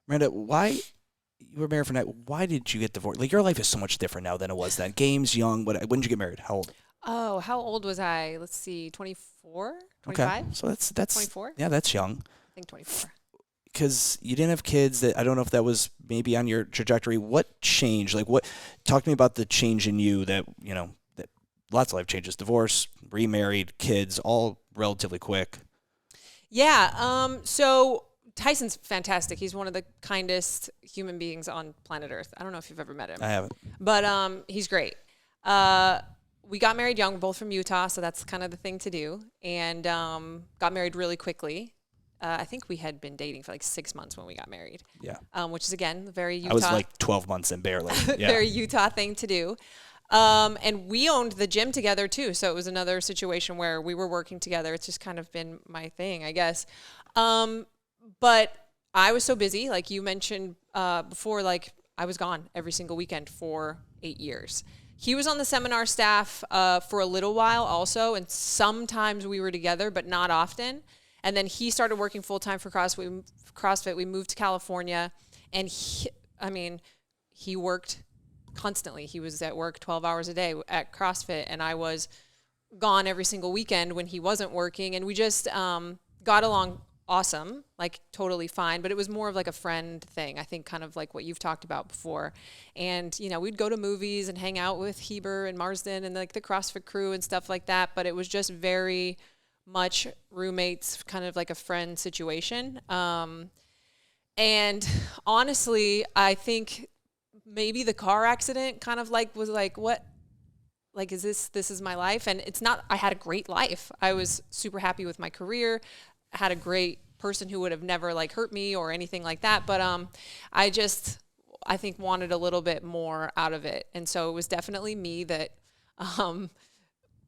Miranda, why you were married for 9? Why did you get divorced? Like, your life is so much different now than it was then. Games, young. When did you get married? How old? Oh, how old was I? Let's see, 24, Okay, 25, so that's 24. yeah, that's young. I think 24. Because you didn't have kids. That I don't know if that was maybe on your trajectory. What changed? Like, what? Talk to me about the change in you that that lots of life changes. Divorce, remarried, kids, all relatively quick. Yeah. So Tyson's fantastic. He's one of the kindest human beings on planet Earth. I don't know if you've ever met him, I haven't. but he's great. We got married young, we're both from Utah, so that's kind of the thing to do, and got married really quickly. I think we had been dating for like 6 months when we got married. Yeah. Which is, again, very Utah. I was like 12 months and barely. Yeah. Very Utah thing to do. And we owned the gym together too. So it was another situation where we were working together. It's just kind of been my thing, I guess. But I was so busy, like you mentioned before, like I was gone every single weekend for 8 years. He was on the seminar staff for a little while also, and sometimes we were together, but not often. And then he started working full-time for CrossFit. We moved to California, and he worked constantly. He was at work 12 hours a day at CrossFit, and I was gone every single weekend when he wasn't working. And we just got along awesome, like totally fine. But it was more of like a friend thing, I think, kind of like what you've talked about before. And, we'd go to movies and hang out with Heber and Marsden and like the CrossFit crew and stuff like that. But it was just very much roommates, kind of like a friend situation. And honestly, I think maybe the car accident kind of like was like, what, like, is this is my life? And it's not, I had a great life. I was super happy with my career. I had a great person who would have never like hurt me or anything like that. But I think wanted a little bit more out of it. And so it was definitely me that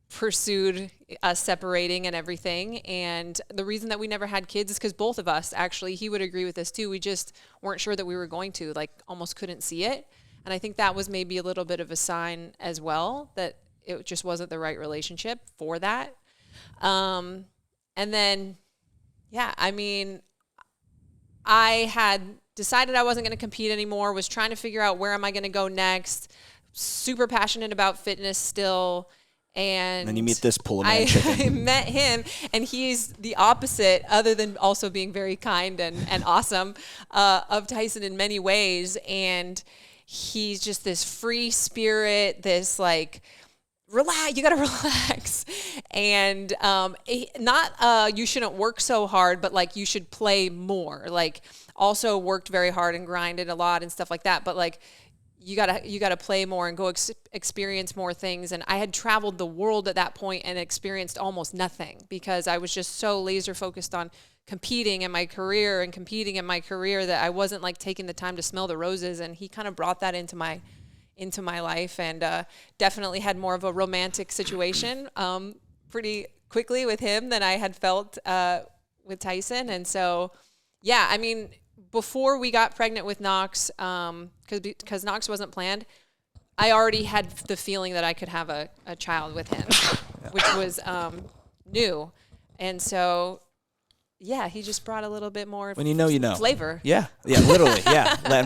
pursued us separating and everything. And the reason that we never had kids is because both of us, actually, he would agree with this too, we just weren't sure that we were going to, like almost couldn't see it. And I think that was maybe a little bit of a sign as well that it just wasn't the right relationship for that. And then, yeah, I mean, I had decided I wasn't going to compete anymore, was trying to figure out where am I going to go next, super passionate about fitness still. And then you meet this pull man chicken. I met him, and he's the opposite, other than also being very kind and awesome, of Tyson in many ways. And he's just this free spirit, this like, relax, you got to relax. And not you shouldn't work so hard, but like you should play more. Like also worked very hard and grinded a lot and stuff like that. But like, you gotta play more and go experience more things. And I had traveled the world at that point and experienced almost nothing because I was just so laser focused on competing in my career that I wasn't like taking the time to smell the roses. And he kind of brought that into my life, and definitely had more of a romantic situation pretty quickly with him than I had felt with Tyson. And so, yeah, I mean, before we got pregnant with Knox, because Knox wasn't planned, I already had the feeling that I could have a child with him, which was new. And so, yeah, he just brought a little bit more when you know. flavor. Yeah, literally, yeah. Latin